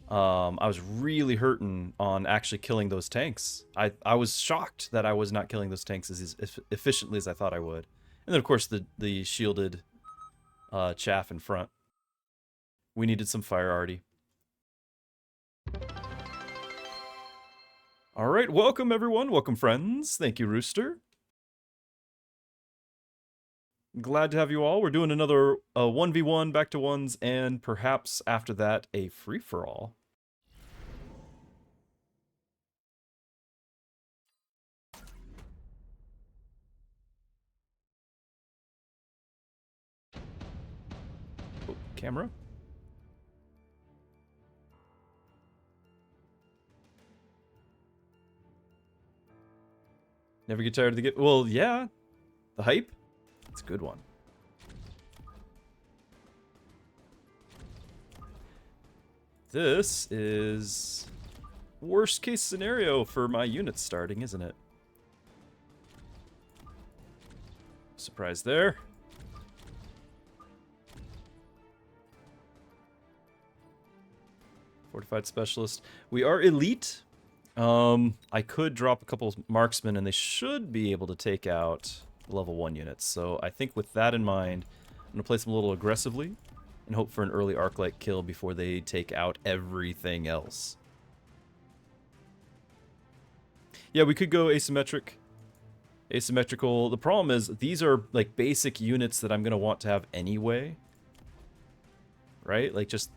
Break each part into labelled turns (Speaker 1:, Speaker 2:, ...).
Speaker 1: I was really hurting on actually killing those tanks. I was shocked that I was not killing those tanks as efficiently as I thought I would. And then, of course, the shielded chaff in front. We needed some fire already. All right, welcome everyone. Welcome friends. Thank you, Rooster. Glad to have you all. We're doing another 1v1 back to ones, and perhaps after that a free-for-all. Oh, camera. Never get tired of the game. Well, yeah. The hype? It's a good one. This is worst case scenario for my units starting, isn't it? Surprise there. Fortified specialist. We are elite. I could drop a couple marksmen and they should be able to take out level 1 units. So I think with that in mind, I'm going to play them a little aggressively and hope for an early arc-light kill before they take out everything else. Yeah, we could go asymmetric. Asymmetrical. The problem is these are like basic units that I'm going to want to have anyway. Right? Like just...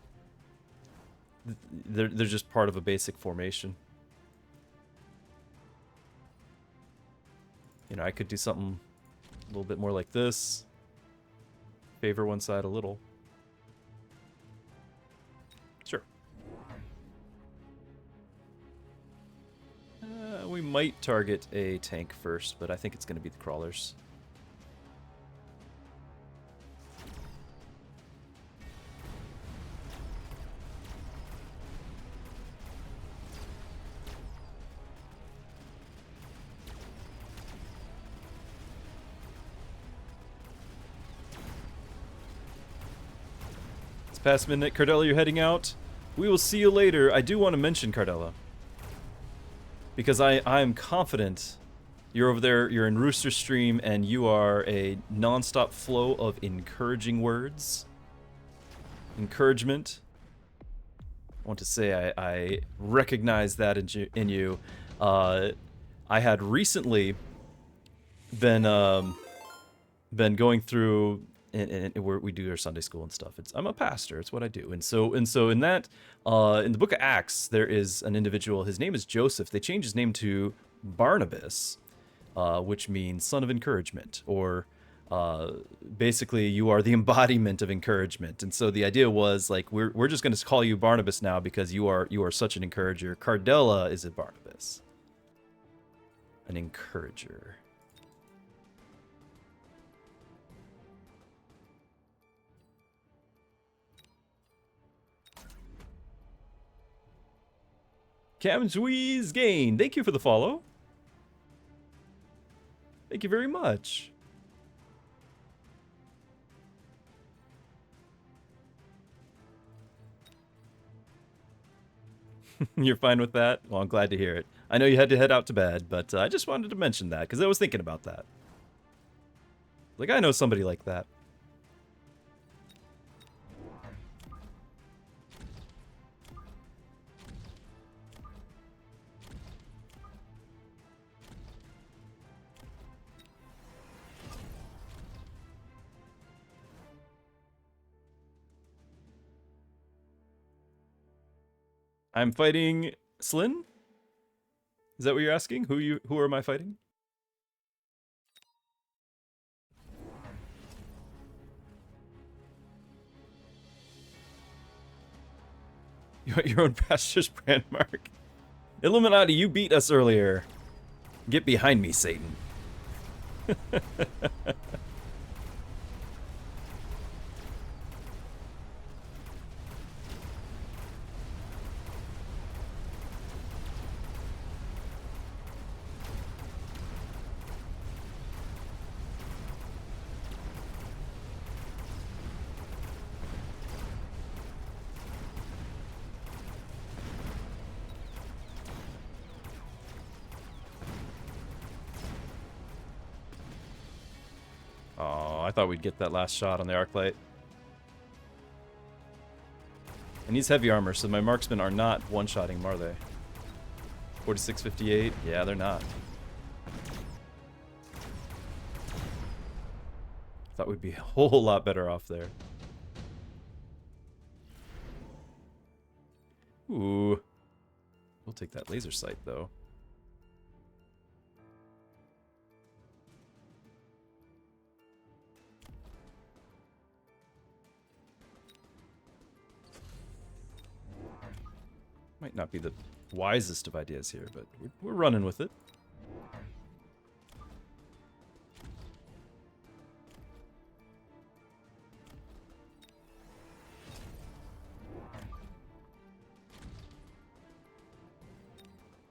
Speaker 1: They're just part of a basic formation. You know, I could do something a little bit more like this. Favor one side a little. Sure. We might target a tank first, but I think it's going to be the crawlers. Past midnight. Cardella, you're heading out. We will see you later. I do want to mention Cardella, because I am confident you're over there, you're in Rooster stream, and you are a non-stop flow of encouraging words. Encouragement. I want to say I recognize that in you. I had recently been going through... And we do our Sunday school and stuff. I'm a pastor. It's what I do. And so in that, in the book of Acts, there is an individual. His name is Joseph. They changed his name to Barnabas, which means son of encouragement, or basically you are the embodiment of encouragement. And so the idea was like we're just going to call you Barnabas now because you are such an encourager. Cardella is a Barnabas, an encourager. Camsweez Gain, thank you for the follow. Thank you very much. You're fine with that? Well, I'm glad to hear it. I know you had to head out to bed, but I just wanted to mention that because I was thinking about that. Like, I know somebody like that. I'm fighting Slin? Is that what you're asking? Who am I fighting? You want your own pastor's brand mark? Illuminati, you beat us earlier. Get behind me, Satan. I thought we'd get that last shot on the arc light. And he's heavy armor, so my marksmen are not one-shotting him, are they? 4658? Yeah, they're not. Thought we'd be a whole lot better off there. Ooh. We'll take that laser sight, though. Might not be the wisest of ideas here, but we're running with it.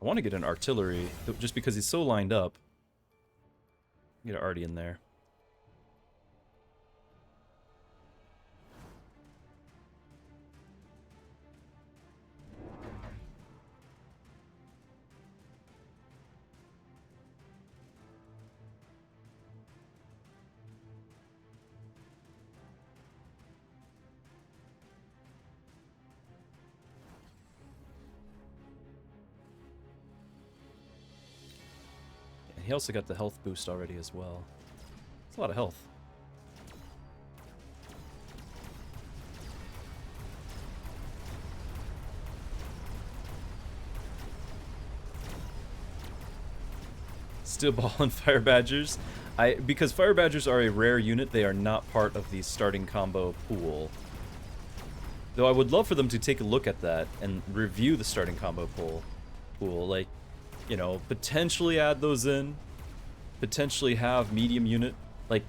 Speaker 1: I want to get an artillery, just because he's so lined up. Get an arty in there. He also got the health boost already as well. It's a lot of health. Steel Ball and Fire Badgers. Because Fire Badgers are a rare unit, they are not part of the starting combo pool. Though I would love for them to take a look at that and review the starting combo pool. Like, you know, potentially add those in, potentially have medium unit, like,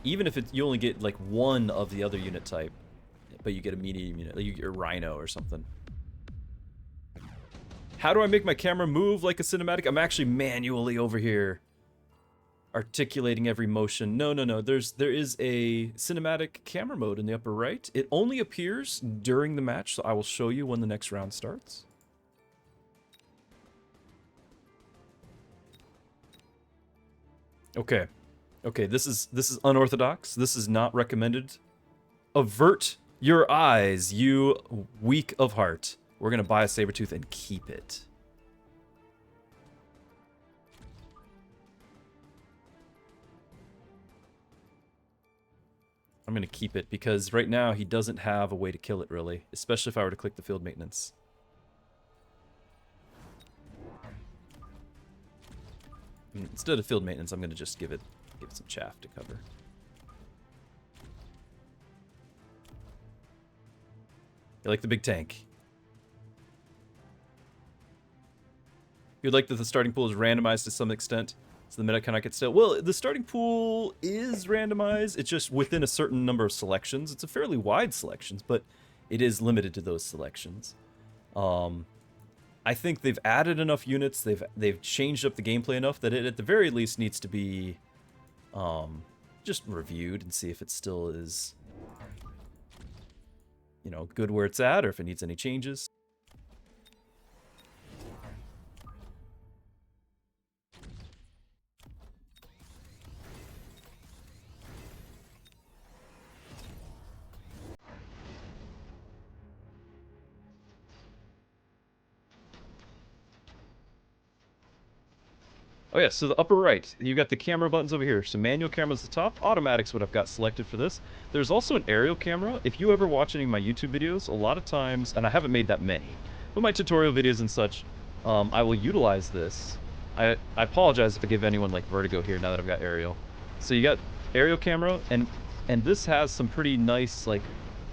Speaker 1: even if you only get, like, one of the other unit type, but you get a medium unit, like you get a Rhino or something. How do I make my camera move like a cinematic? I'm actually manually over here articulating every motion. No, there is a cinematic camera mode in the upper right. It only appears during the match, so I will show you when the next round starts. Okay, this is unorthodox. This is not recommended. Avert your eyes, you weak of heart. We're gonna buy a Sabertooth and keep it. I'm gonna keep it because right now he doesn't have a way to kill it really, especially if I were to click the field maintenance. Instead of field maintenance, I'm gonna just give it some chaff to cover. You like the big tank? You'd like that the starting pool is randomized to some extent, so the meta cannot get stale. Well, the starting pool is randomized. It's just within a certain number of selections. It's a fairly wide selections, but it is limited to those selections. I think they've added enough units, they've changed up the gameplay enough that it at the very least needs to be just reviewed and see if it still is, you know, good where it's at or if it needs any changes. Oh yeah, so the upper right, you got the camera buttons over here. So manual camera's the top, automatic's what I've got selected for this. There's also an aerial camera. If you ever watch any of my YouTube videos, a lot of times, and I haven't made that many, but my tutorial videos and such, I will utilize this. I apologize if I give anyone like vertigo here now that I've got aerial. So you got aerial camera, and this has some pretty nice like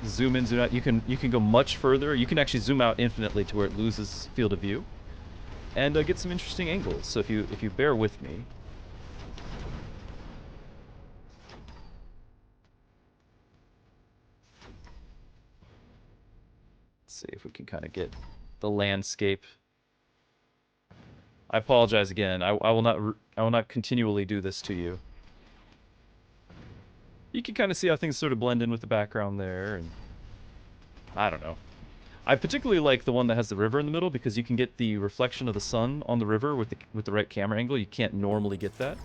Speaker 1: zoom in, zoom out. You can go much further. You can actually zoom out infinitely to where it loses field of view. And get some interesting angles. So if you bear with me, let's see if we can kind of get the landscape. I apologize again. I will not continually do this to you. You can kind of see how things sort of blend in with the background there, and I don't know. I particularly like the one that has the river in the middle because you can get the reflection of the sun on the river with the right camera angle. You can't normally get that.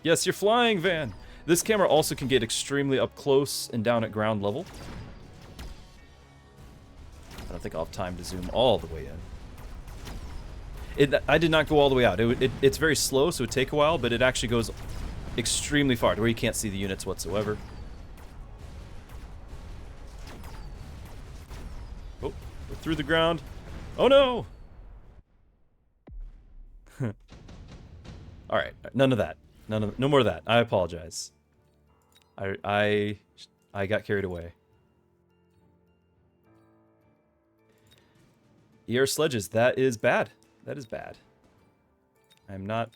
Speaker 1: Yes, you're flying, Van. This camera also can get extremely up close and down at ground level. I don't think I'll have time to zoom all the way in. I did not go all the way out. It's very slow, so it would take a while, but it actually goes extremely far to where you can't see the units whatsoever. Oh, we're through the ground. Oh no! All right, none of that. No more of that. I apologize. I got carried away. ER sledges, that is bad. That is bad. I'm not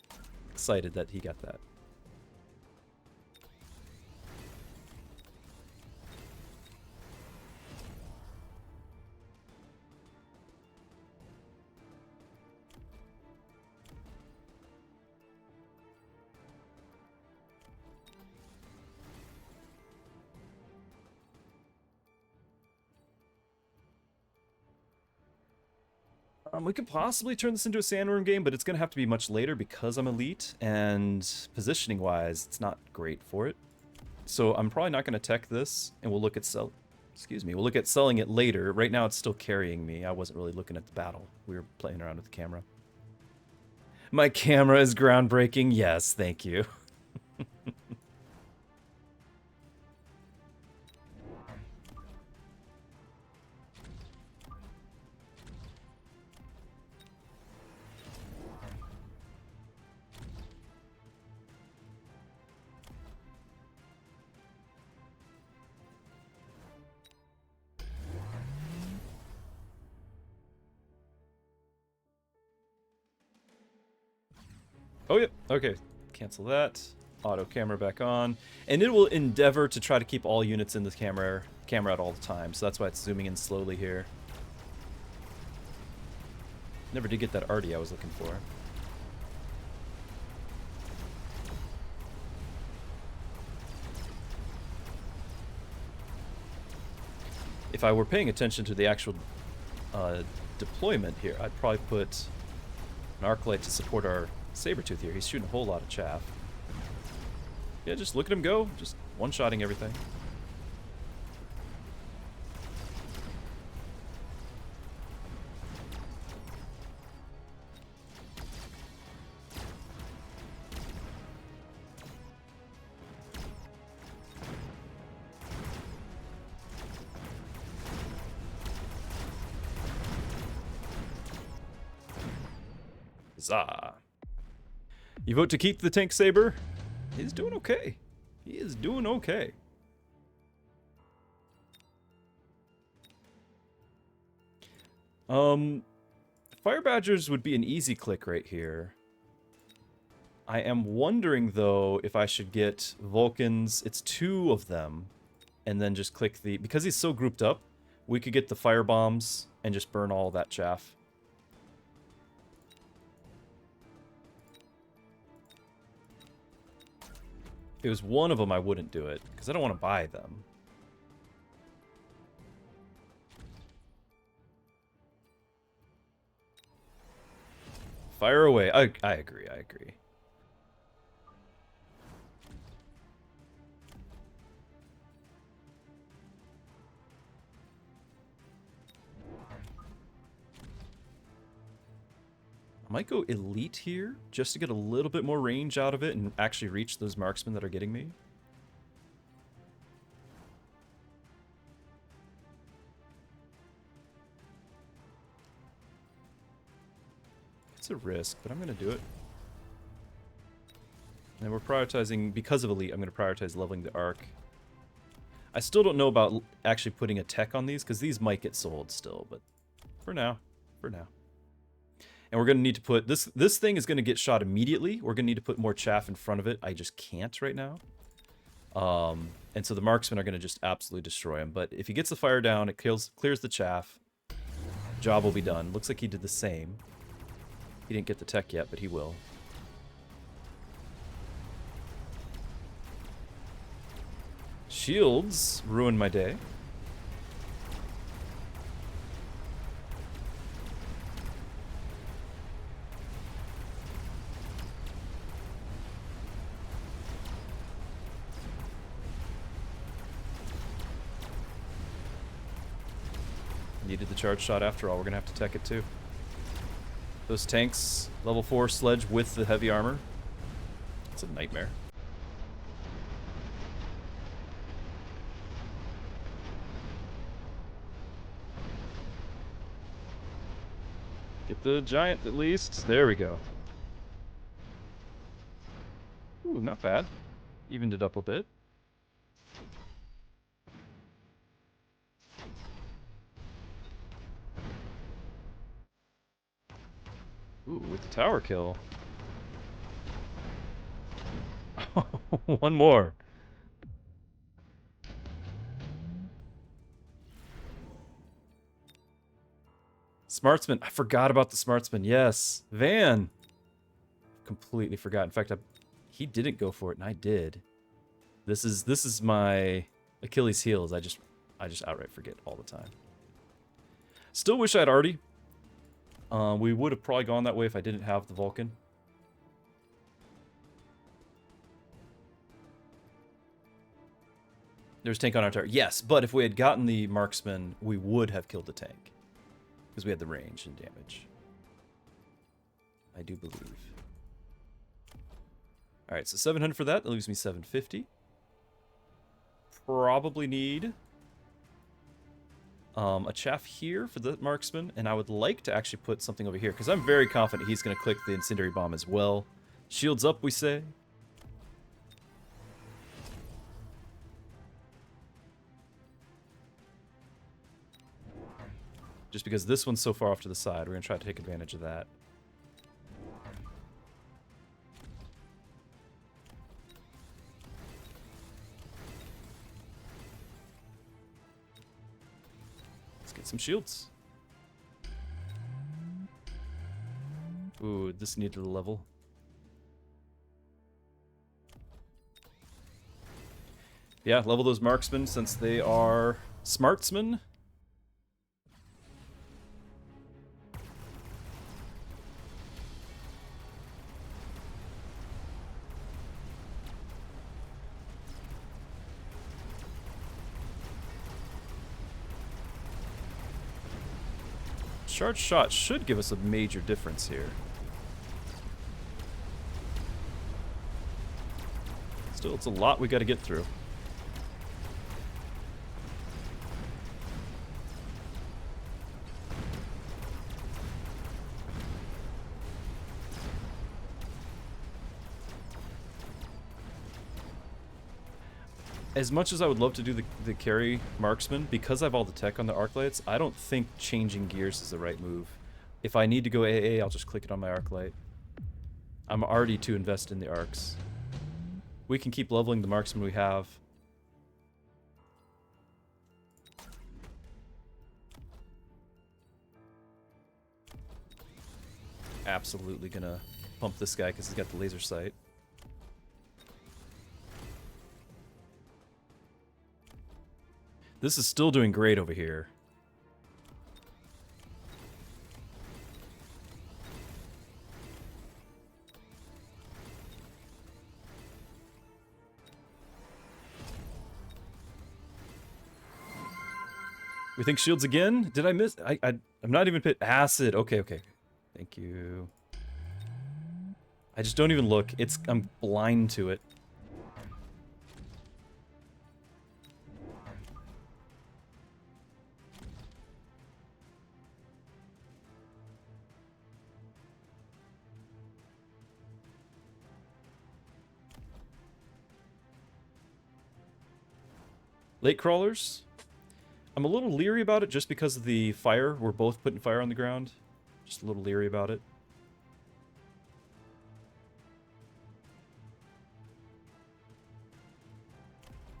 Speaker 1: excited that he got that. We could possibly turn this into a sandworm game, but it's going to have to be much later because I'm elite, and positioning-wise, it's not great for it. So I'm probably not going to tech this, and we'll look at we'll look at selling it later. Right now, it's still carrying me. I wasn't really looking at the battle. We were playing around with the camera. My camera is groundbreaking. Yes, thank you. Oh, yep. Okay. Cancel that. Auto camera back on. And it will endeavor to try to keep all units in the camera at all the time. So that's why it's zooming in slowly here. Never did get that arty I was looking for. If I were paying attention to the actual deployment here, I'd probably put an arc light to support our Sabertooth here. He's shooting a whole lot of chaff. Yeah, just look at him go. Just one-shotting everything. Huzzah. You vote to keep the tank saber? He's doing okay. He is doing okay. Fire Badgers would be an easy click right here. I am wondering though if I should get Vulcans. It's 2 of them, and then just click the, because he's so grouped up, we could get the fire bombs and just burn all that chaff. If it was one of them, I wouldn't do it, because I don't want to buy them. Fire away. I agree, I agree. I might go elite here, just to get a little bit more range out of it and actually reach those marksmen that are getting me. It's a risk, but I'm going to do it. And we're prioritizing, because of elite, I'm going to prioritize leveling the arc. I still don't know about actually putting a tech on these, because these might get sold still, but for now. And we're going to need to put, this thing is going to get shot immediately. We're going to need to put more chaff in front of it. I just can't right now. And so the marksmen are going to just absolutely destroy him. But if he gets the fire down, it clears the chaff. Job will be done. Looks like he did the same. He didn't get the tech yet, but he will. Shields ruined my day. Needed the charge shot after all. We're gonna have to tech it too. Those tanks, level 4 sledge with the heavy armor. It's a nightmare. Get the giant at least. There we go. Ooh, not bad. Evened it up a bit. Ooh, with the tower kill. One more. Smartsman. I forgot about the Smartsman. Yes. Van. Completely forgot. In fact, he didn't go for it, and I did. This is my Achilles heels. I just outright forget all the time. Still wish I'd already. We would have probably gone that way if I didn't have the Vulcan. There's tank on our tower. Yes, but if we had gotten the marksman, we would have killed the tank. Because we had the range and damage. I do believe. Alright, so 700 for that. That leaves me 750. Probably need a chaff here for the marksman. And I would like to actually put something over here. Because I'm very confident he's going to click the incendiary bomb as well. Shields up, we say. Just because this one's so far off to the side, we're going to try to take advantage of that. Let's get some shields. Ooh, this needed a level. Yeah, level those marksmen since they are smartsmen. Charge shot should give us a major difference here. Still, it's a lot we got to get through. As much as I would love to do the carry marksman, because I have all the tech on the arc lights, I don't think changing gears is the right move. If I need to go AA, I'll just click it on my arc light. I'm already too invested in the arcs. We can keep leveling the marksman we have. Absolutely gonna pump this guy because he's got the laser sight. This is still doing great over here. We think shields again? Did I miss? I'm not even pit acid. Okay, okay. Thank you. I just don't even look. I'm blind to it. Late crawlers. I'm a little leery about it just because of the fire. We're both putting fire on the ground. Just a little leery about it.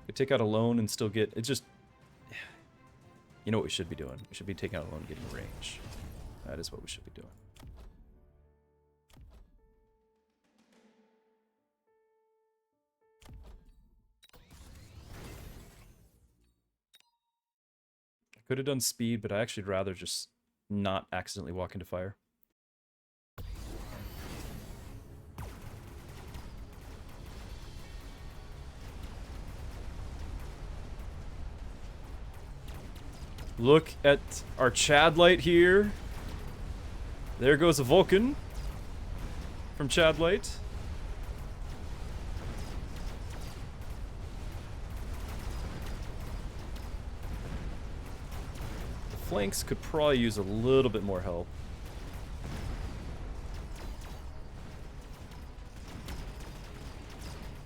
Speaker 1: We take out a lone and still get... It just... You know what we should be doing? We should be taking out a lone and getting range. That is what we should be doing. Could have done speed, but I actually would rather just not accidentally walk into fire. Look at our Chad Light here. There goes a Vulcan from Chad Light. The flanks could probably use a little bit more help.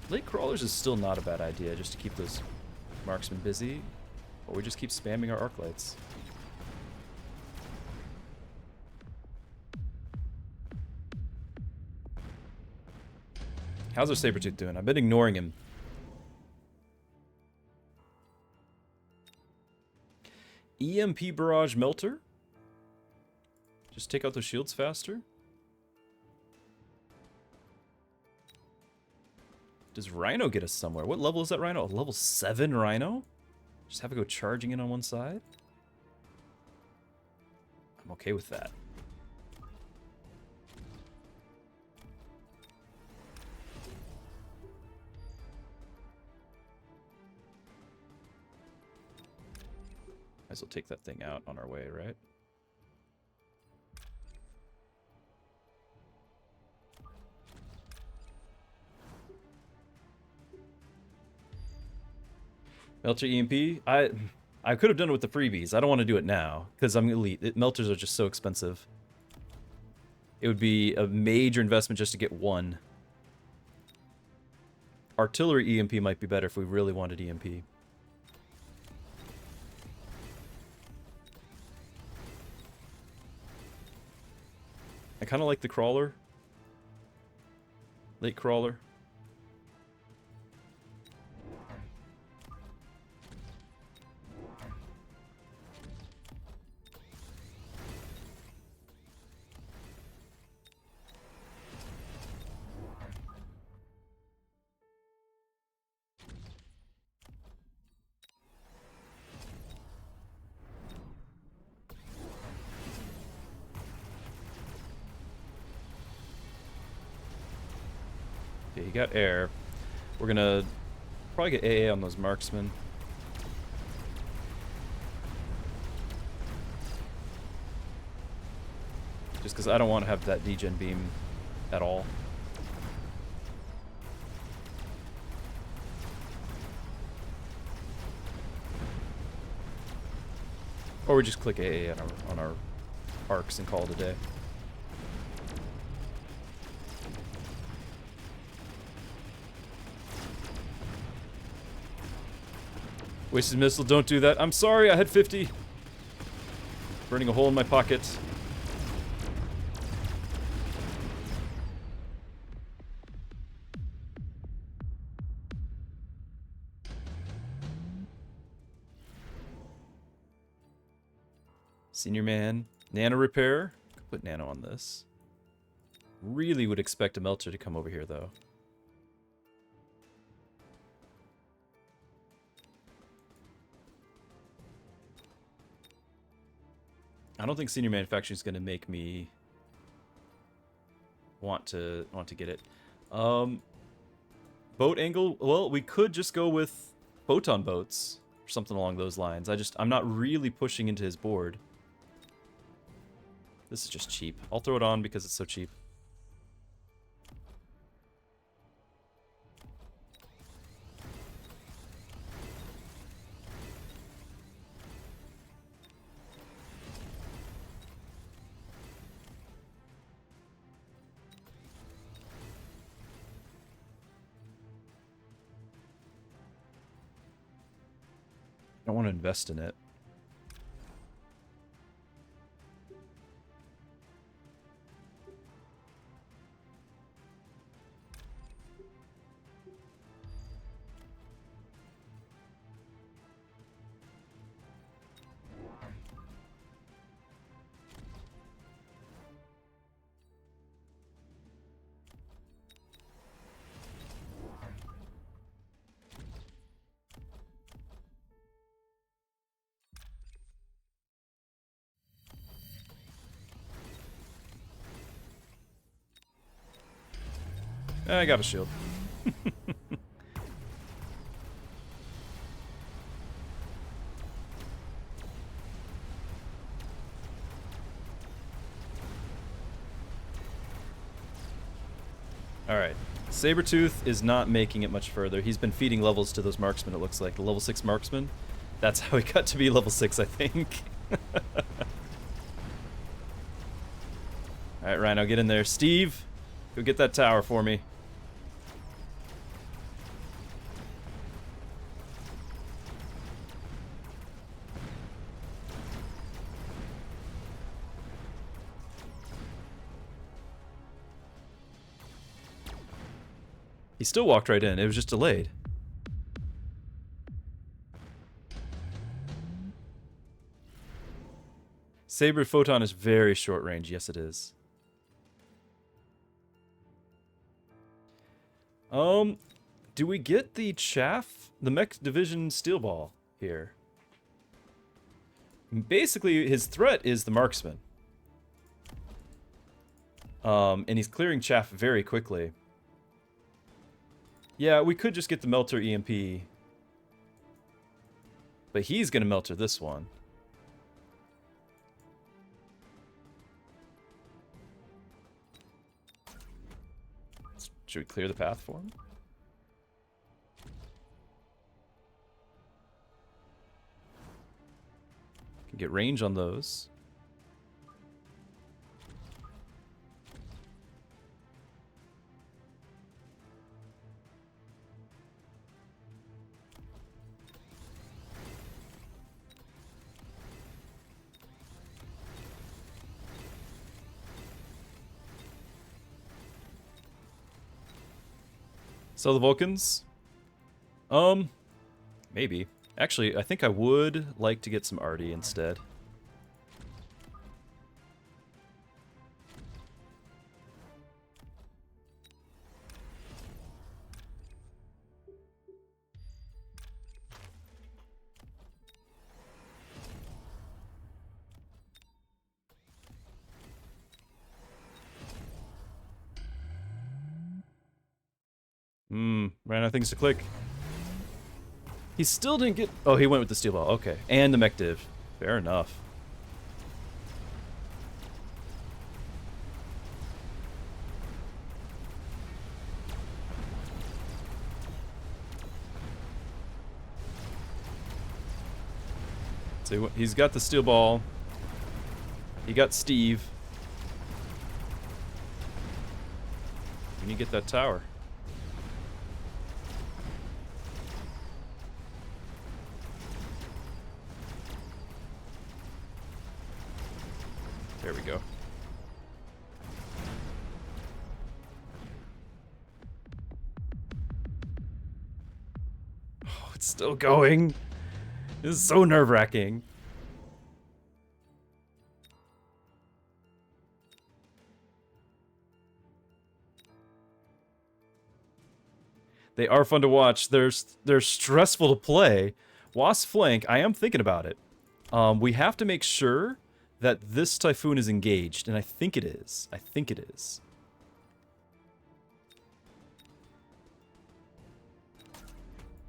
Speaker 1: Late crawlers is still not a bad idea, just to keep those marksmen busy. Or we just keep spamming our arc lights. How's our Sabretooth doing? I've been ignoring him. EMP Barrage Melter? Just take out those shields faster? Does Rhino get us somewhere? What level is that Rhino? A level 7 Rhino? Just have it go charging in on one side? I'm okay with that. Might as well take that thing out on our way, right? Melter EMP? I could have done it with the freebies. I don't want to do it now, because I'm elite. Melters are just so expensive. It would be a major investment just to get one. Artillery EMP might be better if we really wanted EMP. I kind of like the crawler. Late crawler. Okay, you got air. We're gonna probably get AA on those marksmen. Just because I don't want to have that degen beam at all. Or we just click AA on our arcs and call it a day. Wasted missile, don't do that. I'm sorry, I had 50. Burning a hole in my pocket. Senior man. Nano repair. Could put nano on this. Really would expect a melter to come over here, though. I don't think senior manufacturing is going to make me want to get it. Boat angle. Well, we could just go with photon boats or something along those lines. I'm not really pushing into his board. This is just cheap. I'll throw it on because it's so cheap. I don't want to invest in it. I got a shield. Alright. Sabretooth is not making it much further. He's been feeding levels to those marksmen, it looks like. The level 6 marksman. That's how he got to be level 6, I think. Alright, Rhino, get in there. Steve, go get that tower for me. He still walked right in. It was just delayed. Saber Photon is very short range. Yes, it is. Do we get the chaff? The mech division steel ball here? Basically, his threat is the marksman. And he's clearing chaff very quickly. Yeah, we could just get the Melter EMP. But he's gonna Melter this one. Should we clear the path for him? Can get range on those. So the Vulcans? Maybe. Actually, I think I would like to get some Arty instead. Ran out of things to click. He still didn't get... Oh, he went with the steel ball. Okay. And the mech div. Fair enough. So he's got the steel ball. He got Steve. We need to get that tower. There we go. Oh, it's still going. This is so nerve-wracking. They are fun to watch. They're stressful to play. Wasp flank, I am thinking about it. We have to make sure that this Typhoon is engaged, and I think it is. I think it is.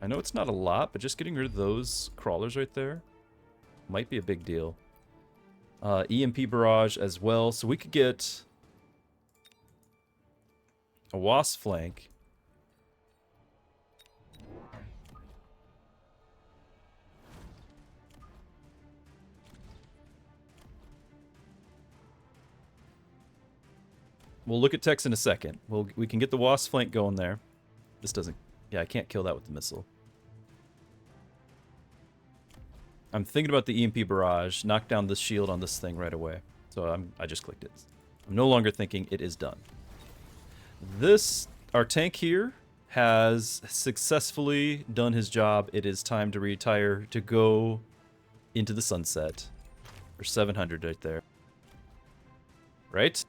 Speaker 1: I know it's not a lot, but just getting rid of those crawlers right there might be a big deal. EMP barrage as well, so we could get a Wasp flank. We'll look at Tex in a second. We can get the Wasp flank going there. This doesn't... Yeah, I can't kill that with the missile. I'm thinking about the EMP barrage. Knock down this shield on this thing right away. So I just clicked it. I'm no longer thinking it is done. Our tank here has successfully done his job. It is time to retire to go into the sunset. For 700 right there. Right?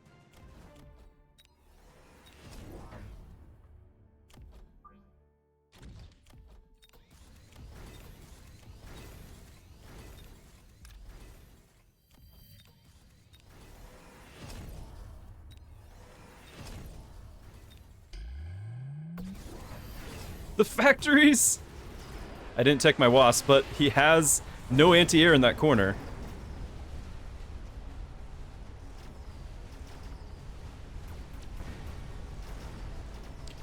Speaker 1: The factories! I didn't tech my Wasp, but he has no anti-air in that corner.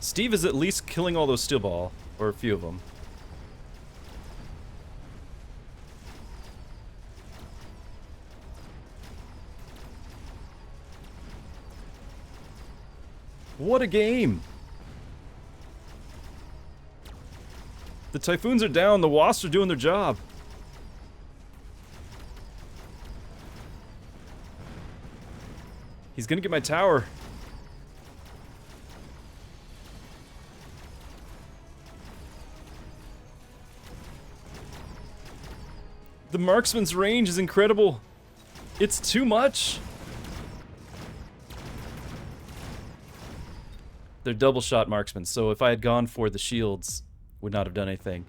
Speaker 1: Steve is at least killing all those steel ball, or a few of them. What a game! The Typhoons are down, the Wasps are doing their job. He's gonna get my tower. The marksman's range is incredible. It's too much. They're double shot marksmen, so if I had gone for the shields, would not have done anything.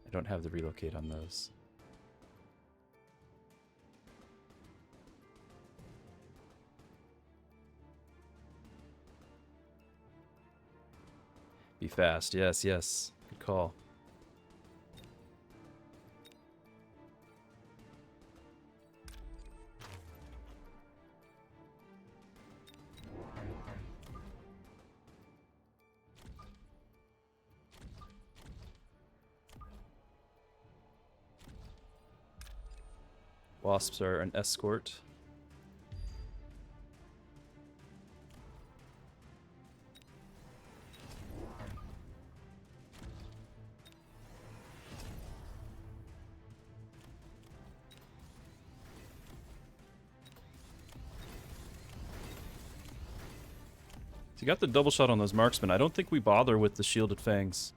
Speaker 1: I don't have the relocate on those. Be fast. Yes, yes. Good call. Wasps are an escort. So you got the double shot on those marksmen. I don't think we bother with the shielded fangs.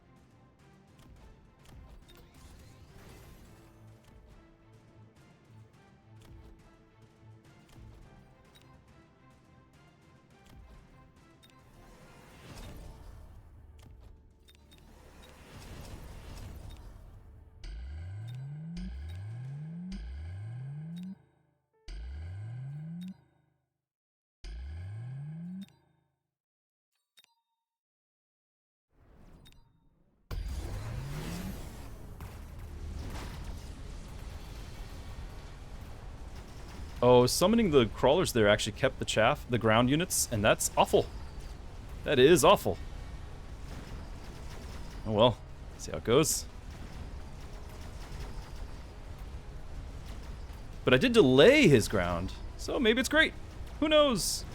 Speaker 1: Oh, summoning the crawlers there actually kept the chaff, the ground units, and that's awful. That is awful. Oh well, see how it goes. But I did delay his ground, so maybe it's great. Who knows?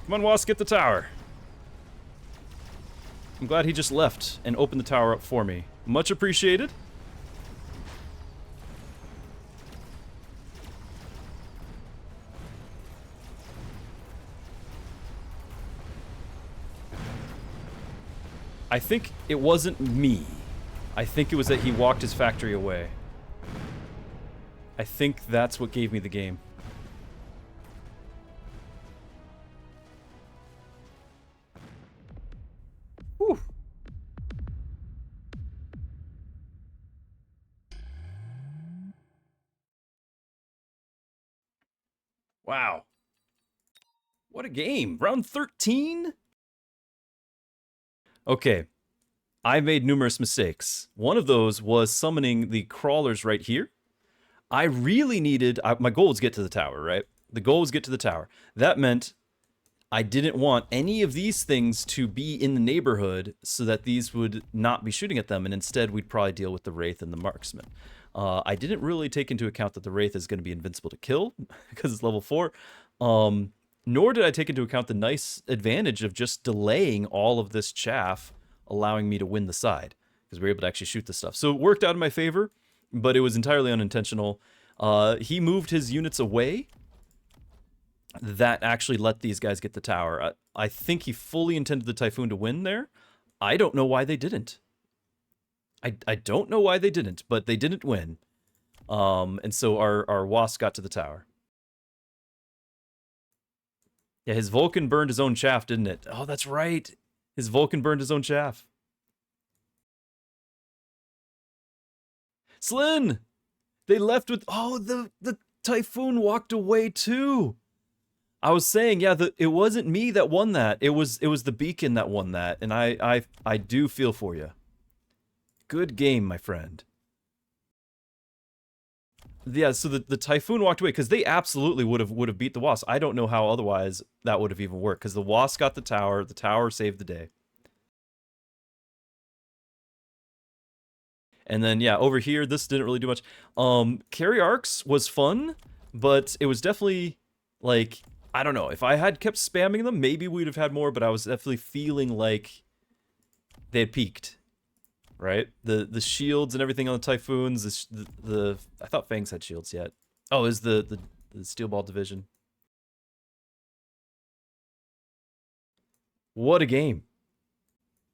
Speaker 1: Come on, Wasp, get the tower. I'm glad he just left and opened the tower up for me. Much appreciated. I think it wasn't me. I think it was that he walked his factory away. I think that's what gave me the game. Whew. Wow. What a game. Round 13? Okay, I made numerous mistakes. One of those was summoning the crawlers right here. I really needed, my goal was get to the tower, right? The goal was get to the tower. That meant I didn't want any of these things to be in the neighborhood so that these would not be shooting at them, and instead we'd probably deal with the Wraith and the Marksman. I didn't really take into account that the Wraith is going to be invincible to kill, because it's level 4. Nor did I take into account the nice advantage of just delaying all of this chaff, allowing me to win the side, because we were able to actually shoot the stuff. So it worked out in my favor, but it was entirely unintentional. He moved his units away. That actually let these guys get the tower. I think he fully intended the Typhoon to win there. I don't know why they didn't. I don't know why they didn't, but they didn't win. And so our Wasp got to the tower. Yeah, his Vulcan burned his own chaff, didn't it? Oh, that's right. His Vulcan burned his own chaff. Slin! They left with... Oh, the Typhoon walked away too. I was saying, yeah, it wasn't me that won that. It was the beacon that won that, and I do feel for you. Good game, my friend. Yeah, so the Typhoon walked away because they absolutely would have beat the Wasp. I don't know how otherwise that would have even worked because the Wasp got the tower saved the day. And then yeah, over here this didn't really do much. Carry Arcs was fun, but it was definitely like I don't know, if I had kept spamming them, maybe we'd have had more, but I was definitely feeling like they had peaked. Right? The shields and everything on the Typhoons, the I thought Fangs had shields yet. Oh, is the Steel Ball division. What a game.